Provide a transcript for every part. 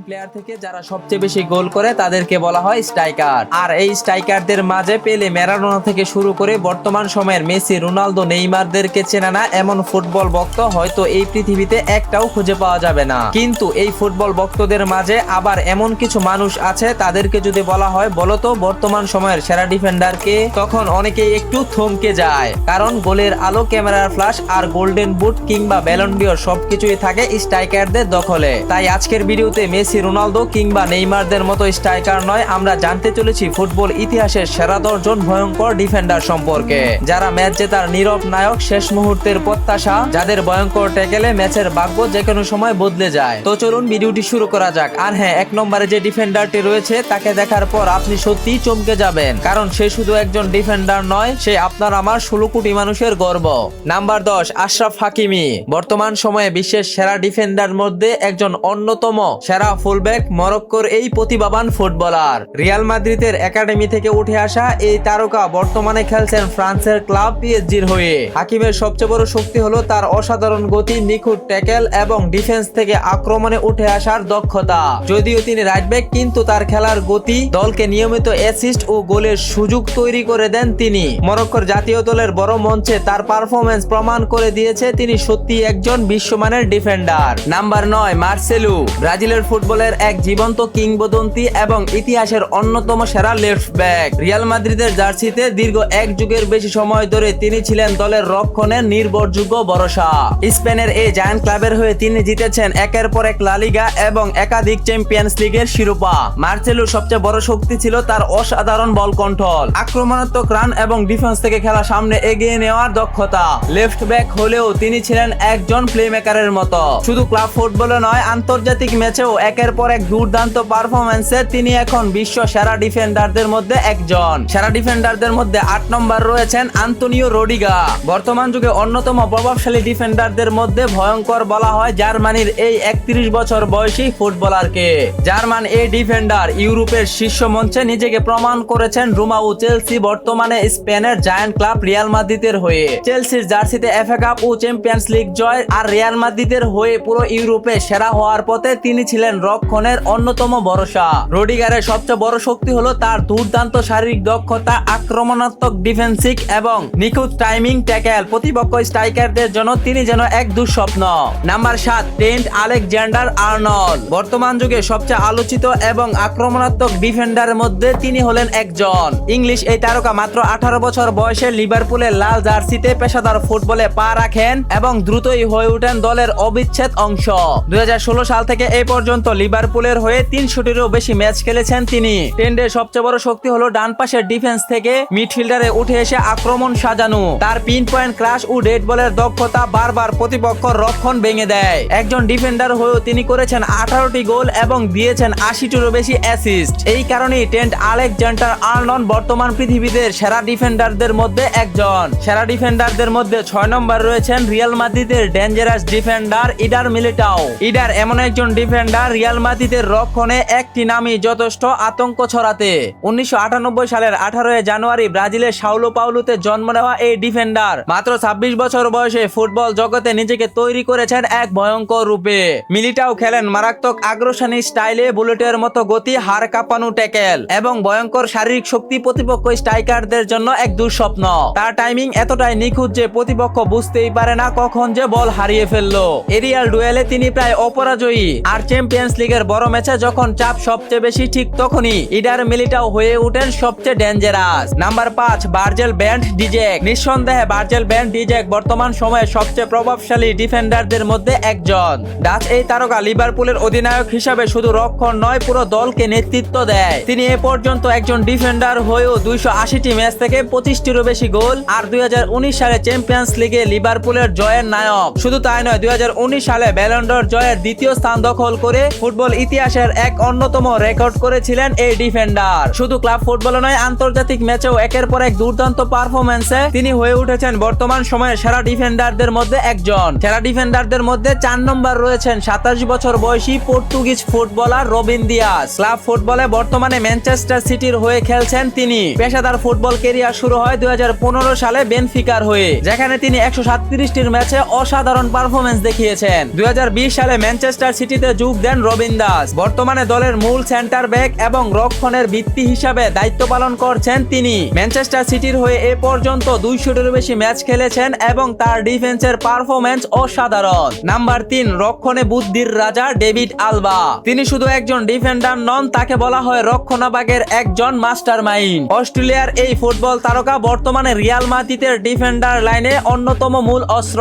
Player থেকে যারা সবচেয়ে বেশি গোল করে তাদেরকে বলা হয় স্ট্রাইকার। আর এই স্ট্রাইকারদের মাঝে পেলে, ম্যারাডোনা থেকে শুরু করে বর্তমান সময়ের মেসি, রোনালদো, নেইমারদেরকে চেনে না এমন ফুটবল ভক্ত হয়তো এই পৃথিবীতে একটাও খুঁজে পাওয়া যাবে না। কিন্তু এই ফুটবল ভক্তদের মাঝে আবার এমন কিছু মানুষ আছে, তাদেরকে যদি বলা হয় বলতো বর্তমান সময়ের সেরা ডিফেন্ডারকে, তখন অনেকেই একটু থমকে যায়। কারণ গোলের আলো, ক্যামেরার ফ্ল্যাশ আর গোল্ডেন বুট কিংবা ব্যালন ডিওর সবকিছুই থাকে স্ট্রাইকারদের দখলে। তাই আজকের ভিডিওতে মেসি, রোনালদো কিংবা নেইমারদের মতো স্ট্রাইকার নয়, আমরা জানতে চলেছি ফুটবল ইতিহাসের সেরা 10 জন ভয়ঙ্কর ডিফেন্ডার সম্পর্কে, যারা ম্যাচ জেতার নীরব নায়ক, শেষ মুহূর্তের প্রত্যাশা, যাদের ভয়ঙ্কর ট্যাকেলে ম্যাচের ভাগ্য যে কোনো সময় বদলে যায়। তো চলুন ভিডিওটি শুরু করা যাক। আর হ্যাঁ, 1 নম্বরে যে ডিফেন্ডারটি রয়েছে তাকে দেখার পর আপনি সত্যিই চমকে যাবেন, কারণ সে শুধু একজন ডিফেন্ডার নয়, সে আপনার আমার 16 কোটি মানুষের গর্ব। নাম্বার 10, আশরাফ হাকিমি। বর্তমান সময়ে বিশ্বের সেরা ডিফেন্ডার মধ্যে একজন অন্যতম সেরা ফুলব্যাক, মরক্কোর এই প্রতিভাবান ফুটবলার। রিয়াল মাদ্রিদের একাডেমি থেকে উঠে আসা এই তারকা বর্তমানে খেলছেন ফ্রান্সের ক্লাব পিএসজির হয়ে। হাকিমের সবচেয়ে বড় শক্তি হলো তার অসাধারণ গতি, নিখুঁত ট্যাকেল এবং ডিফেন্স থেকে আক্রমণে উঠে আসার দক্ষতা। যদিও তিনি রাইট ব্যাক, কিন্তু তার খেলার গতি দলকে নিয়মিত অ্যাসিস্ট ও গোলের সুযোগ তৈরি করে দেন তিনি। মরক্কোর জাতীয় দলের বড় মঞ্চে তার পারফরমেন্স প্রমাণ করে দিয়েছে তিনি সত্যি একজন বিশ্বমানের ডিফেন্ডার। Number 9, Marcelo. ব্রাজিলের ফুটবলের এক জীবন্ত কিংবদন্তি এবং ইতিহাসের অন্যতম সেরা লেফট ব্যাক। রিয়াল মাদ্রিদের জার্সিতে দীর্ঘ 1 যুগের বেশি সময় ধরে তিনি ছিলেন দলের রক্ষণের নির্ভরযোগ্য ভরসা। স্পেনের এই জায়ান্ট ক্লাবের হয়ে তিনি জিতেছেন একের পর এক লা লিগা এবং একাধিক চ্যাম্পিয়ন্স লিগের শিরোপা। মার্সেলোর সবচেয়ে বড় শক্তি ছিল তার অসাধারণ বল কন্ট্রোল, আক্রমণাত্মক রান এবং ডিফেন্স থেকে খেলা সামনে এগিয়ে নেওয়ার দক্ষতা। লেফট ব্যাক হলেও তিনি ছিলেন একজন প্লেমেকারের মতো। শুধু ক্লাব ফুটবলে নয়, আন্তর্জাতিক ম্যাচেও একের পর এক দুর্দান্ত পারফরম্যান্সে তিনি এখন বিশ্ব সেরা ডিফেন্ডারদের মধ্যে একজন। সেরা ডিফেন্ডারদের মধ্যে 8 নম্বর রয়েছেন আন্তোনিও রুডিগার। বর্তমান যুগে অন্যতম প্রভাবশালী ডিফেন্ডারদের মধ্যে ভয়ঙ্কর বলা হয় জার্মানির এই 31 বছর বয়সী ফুটবলারকে। জার্মান এই ডিফেন্ডার ইউরোপের শীর্ষ মঞ্চে নিজেকে প্রমাণ করেছেন রোমা ও চেলসি, বর্তমানে স্পেনের জায়ান্ট ক্লাব রিয়াল মাদ্রিদের হয়ে। চেলসির জার্সিতে এফএ কাপ ও চ্যাম্পিয়ন্স লিগ জয়, আর রিয়াল মাদ্রিদের হয়ে পুরো ইউরোপে সেরা হওয়ার পথে তিনি ছিলেন রক্ষণের অন্যতম ভরসা। রুডিগারের সবচেয়ে বড় শক্তি হলো তার দুর্দান্ত শারীরিক দক্ষতা, আক্রমণাত্মক ডিফেন্সিভ এবং নিখুঁত টাইমিং ট্যাকেল। প্রতিপক্ষ স্ট্রাইকারদের জন্য তিনি যেন এক দুঃস্বপ্ন। Number 7, Trent Alexander-Arnold. বর্তমান যুগে সবচেয়ে আলোচিত এবং আক্রমণাত্মক ডিফেন্ডারের মধ্যে তিনি হলেন একজন। ইংলিশ এই তারকা মাত্র 18 বছর বয়সে লিভারপুলের লাল জার্সিতে পেশাদার ফুটবলে পা রাখেন এবং দ্রুতই হয়ে ওঠেন দলের অবিচ্ছেদ অংশ। 2016 সাল থেকে এই পর্যন্ত লিভারপুলের হয়ে 300টিরও বেশি ম্যাচ খেলেছেন তিনি। ট্রেন্টের সবচেয়ে বড় শক্তি হলো ডান পাশের ডিফেন্স থেকে মিডফিল্ডারে উঠে এসে আক্রমণ সাজানো। তার পিন পয়েন্ট ক্রাশ ও ডেড বলের দক্ষতা বারবার প্রতিপক্ষ রক্ষণ ভেঙে দেয়। একজন ডিফেন্ডার হয়েও তিনি করেছেন 18টি গোল এবং দিয়েছেন 80টিরও বেশি অ্যাসিস্ট। এই কারণেই ট্রেন্ট আলেকজান্ডার-আর্নল্ড বর্তমান পৃথিবীদের সেরা ডিফেন্ডারদের মধ্যে একজন। সেরা ডিফেন্ডারদের মধ্যে 6 নম্বর রয়েছেন রিয়াল মাদ্রিদের ডেঞ্জারাস ডিফেন্ডার ইডার মিলিটাও। ইডার এমন একজন ডিফেন্ডার, রিয়াল মাদ্রিদের রক্ষণে একটি নামই যথেষ্ট আতঙ্ক ছড়াতে। 1998 সালের 18 জানুয়ারি ব্রাজিলের সাও পাওলোতে জন্ম নেওয়া এই ডিফেন্ডার মাত্র 26 বছর বয়সে ফুটবল জগতে নিজেকে তৈরি করেছেন এক ভয়ঙ্কর রূপে। মিলিটাও খেলেন মারাত্মক আগ্রাসনী স্টাইলে, বুলেটের মতো গতি, হাড় কাঁপানো ট্যাকেল এবং ভয়ঙ্কর শারীরিক শক্তি। প্রতিপক্ষ স্ট্রাইকারদের জন্য এক দুঃস্বপ্ন। তার টাইমিং এতটাই নিখুঁত যে প্রতিপক্ষ বুঝতেই পারে না কখন যে বল হারিয়ে ফেললো। এরিয়াল ডুয়েলে তিনি প্রায় অপরাজয়ী, আর চ্যাম্পিয়ন্স লিগের বড় ম্যাচে যখন চাপ সবচেয়ে বেশি, ঠিক তখনই ইডার মিলিটাও হয়ে ওঠেন সবচেয়ে dangerous. Number 5, Virgil van Dijk. নিঃসন্দেহে ভার্জিল ভ্যান ডিজেক বর্তমান সময়ে সবচেয়ে প্রভাবশালী ডিফেন্ডারদের মধ্যে একজন। ডাচ এই তারকা লিভারপুলের অধিনায়ক হিসাবে শুধু রক্ষণ নয়, পুরো দলকে নেতৃত্ব দেয়। তিনি এ পর্যন্ত একজন ডিফেন্ডার হয়েও 280টি ম্যাচ থেকে 25টিরও বেশি গোল, আর 2019 সালে চ্যাম্পিয়ন্স লিগে লিভারপুলের জয়ের নায়ক। শুধু তাই নয়, 2019 সালে ব্যালন ডিওর জয়ের 2য় স্থান দখল করে ফুটবল ইতিহাসের এক অন্যতম রেকর্ড করেছিলেন এই ডিফেন্ডার। শুধু ক্লাব ফুটবলে নয়, আন্তর্জাতিক ম্যাচেও একের পর এক দুর্দান্ত পারফরম্যান্সে তিনি হয়ে উঠেছেন বর্তমান সময়ের সেরা ডিফেন্ডারদের মধ্যে একজন। সেরা ডিফেন্ডারদের মধ্যে 4 নম্বর রয়েছেন 27 বছর বয়সী Portuguese footballer Robin Dias. Club ফুটবলে বর্তমানে ম্যানচেস্টার সিটির হয়ে খেলছেন তিনি। পেশাদার ফুটবল ক্যারিয়ার শুরু হয় 2015 সালে বেনফিকার হয়ে, যেখানে তিনি 137টির ম্যাচে অসাধারণ পারফরম্যান্স দেখিয়েছেন। 2020 সালে ম্যানচেস্টার সিটিতে যোগ দেন রবিন দাস। বর্তমানে দলের মূল সেন্টার ব্যাক এবং রক্ষণের ভিত্তি হিসাবে দায়িত্ব পালন করছেন তিনি। ম্যানচেস্টার সিটির হয়ে এ পর্যন্ত 200-টিরও বেশি ম্যাচ খেলেছেন এবং তার ডিফেন্সের পারফরম্যান্স অসাধারণ। নাম্বার 3, রক্ষণে বুদ্ধির রাজা ডেভিড আলবা। তিনি শুধু একজন ডিফেন্ডার নন, তাকে বলা হয় রক্ষণভাগের একজন মাস্টারমাইন্ড। অস্ট্রেলিয়ার এই ফুটবল তারকা বর্তমানে রিয়াল মাদ্রিদের ডিফেন্ডার লাইনে অন্যতম মূল অস্ত্র।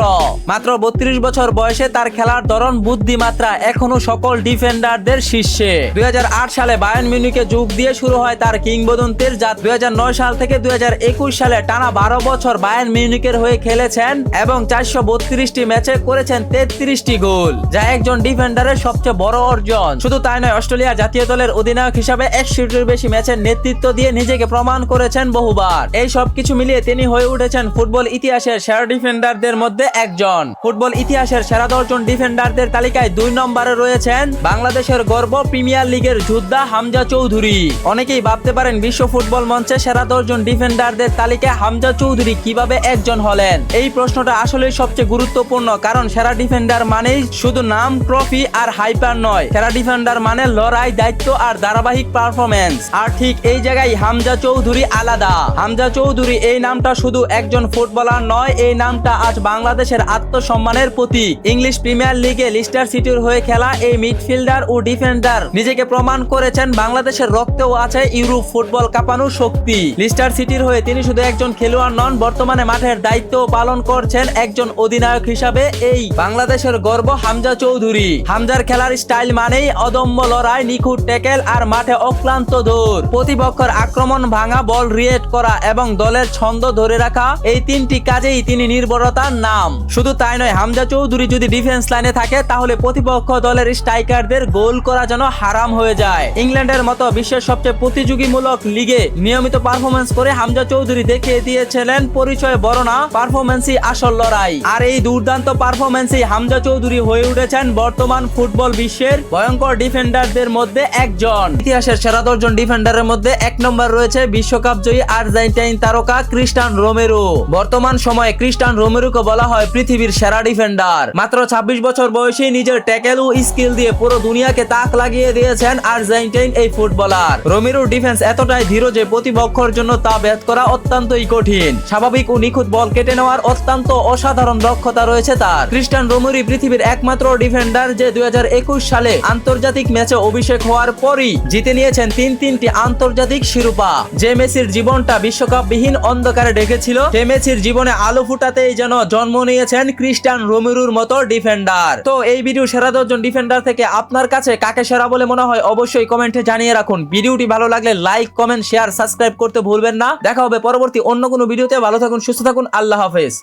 মাত্র 32 বছর বয়সে তার খেলার ধরন, বুদ্ধিমাত্রা এখনো সকল ডিফেন্ডারদের শীর্ষে। 2008 সালে বায়ার্ন মিউনিখে যোগ দিয়ে শুরু হয় তার কিংবদন্তির যাত্রা। 2009 সাল থেকে 2021 সালে টানা 12 বছর বায়ার্ন মিউনিখের হয়ে খেলেছেন এবং 432টি ম্যাচে করেছেন 33টি গোল, যা একজন ডিফেন্ডারের সবচেয়ে বড় অর্জন। শুধু তাই নয়, অস্ট্রেলিয়া জাতীয় দলের অধিনায়ক হিসাবে 100-টির বেশি ম্যাচের নেতৃত্ব দিয়ে নিজেকে প্রমাণ করেছেন বহুবার। এই সবকিছু মিলিয়ে তিনি হয়ে উঠেছেন ফুটবল ইতিহাসের সেরা ডিফেন্ডারদের মধ্যে একজন। ফুটবল ইতিহাসের সেরা 10 জন ডিফেন্ডারদের তালিকায় 2 নম্বরে রয়েছেন বাংলাদেশের গর্ব প্রিমিয়ার লিগের যোদ্ধা হামজা চৌধুরী। অনেকেই ভাবতে পারেন বিশ্ব ফুটবল মঞ্চে সেরা 10 জন ডিফেন্ডারদের তালিকায় হামজা চৌধুরী কিভাবে একজন হলেন। এই প্রশ্নটা আসলে সবচেয়ে গুরুত্বপূর্ণ, কারণ সেরা ডিফেন্ডার মানেই শুধু নাম, ট্রফি আর হাইপার নয়। সেরা ডিফেন্ডার মানে লড়াই, দায়িত্ব আর ধারাবাহিক পারফরম্যান্স। আর ঠিক এই জায়গায় হামজা চৌধুরী আলাদা। হামজা চৌধুরী এই নামটা শুধু একজন ফুটবলার নয়, এই নামটা আজ বাংলাদেশের আত্মসম্মানের প্রতীক। ইংলিশ প্রিমিয়ার লিগে লিস্টার সিটির হয়ে খেলা এই মিডফিল্ডার ও ডিফেন্ডার নিজেকে প্রমাণ করেছেন বাংলাদেশের রক্তেও আছে ইউরোপ ফুটবল কাঁপানোর শক্তি। লিস্টার সিটির হয়ে তিনি শুধু একজন খেলোয়াড় নন, বর্তমানে মাঠের দায়িত্ব পালন করছেন একজন অধিনায়ক হিসাবে। এই বাংলাদেশের গর্ব হামজা চৌধুরী। হামজার খেলার স্টাইল মানেই অদম্য লড়াই, নিখুঁত ট্যাকেল আর মাঠে অক্লান্ত দৌড়। প্রতিপক্ষের আক্রমণ ভাঙা, বল রিয়েক্ট করা এবং দলের ছন্দ ধরে রাখা, এই 3টি কাজেই তিনি নির্ভরতার নাম। শুধু তাই নয়, হামজা চৌধুরী যদি ডিফেন্স লাইনে থাকে তাহলে প্রতিপক্ষ দলের স্ট্রাইকারদের গোল করা যেন হারাম হয়ে যায়। ইংল্যান্ডের মতো বিশ্বের সবচেয়ে প্রতিযোগিমূলক লিগে নিয়মিত পারফরমেন্স করে হামজা চৌধুরী দেখিয়ে দিয়েছিলেন পরিচয় বড় না, পারফরমেন্সই আসল লড়াই। আর এই দুর্দান্ত পারফরমেন্সই হামজা চৌধুরী হয়ে উঠেছেন বর্তমান ফুটবল বিশ্বের ভয়ঙ্কর ডিফেন্ডারদের মধ্যে একজন। ইতিহাসের সেরা 10 জন ডিফেন্ডারের মধ্যে 1 নম্বর রয়েছে বিশ্বকাপ জয়ী আর্জেন্টাইন তারকা ক্রিস্টিয়ানো রোমেরো। বর্তমান সময়ে ক্রিস্টিয়ানো রোমেরোকে বলা হয় পৃথিবীর সেরা ডিফেন্ডার। মাত্র 26 বছর বয়সে নিজের ট্যাকেল ও স্কিল দিয়ে পুরো দুনিয়াকে তাক লাগিয়ে দিয়েছেন আর্জেন্টাইন এই ফুটবলার। রোমেরোর ডিফেন্স এতটাই দৃঢ় যে প্রতিপক্ষের জন্য তা ভেদ করা অত্যন্তই কঠিন। স্বাভাবিক ও নিখুঁত বল কেটে নেওয়ার অত্যন্ত অসাধারণ দক্ষতা রয়েছে তার। ক্রিস্টিয়ানো রোমেরো পৃথিবীর একমাত্র ডিফেন্ডার যে 2021 সালে আন্তর্জাতিক ম্যাচে অভিষেক হওয়ার পরই জিতে নিয়েছেন 3টি আন্তর্জাতিক শিরোপা। যে মেসির জীবনটা বিশ্বকাপবিহীন অন্ধকারে ঢেকেছিল, সে মেসির জীবনে আলো ফুটাতেই যেন জন্ম নিয়েছেন ক্রিস্টিয়ানো রোমেরোর মতো ডিফেন্ডার। তো এই ভিডিও সেরা 10 জন ডিফেন্ডার থেকে আপনার কাছে কাকে সেরা বলে মনে হয় অবশ্যই কমেন্টে জানিয়ে রাখুন। ভিডিওটি ভালো লাগলে লাইক, কমেন্ট, শেয়ার, সাবস্ক্রাইব করতে ভুলবেন না। দেখা হবে পরবর্তী অন্য কোনো ভিডিওতে। ভালো থাকুন, সুস্থ থাকুন, আল্লাহ হাফেজ।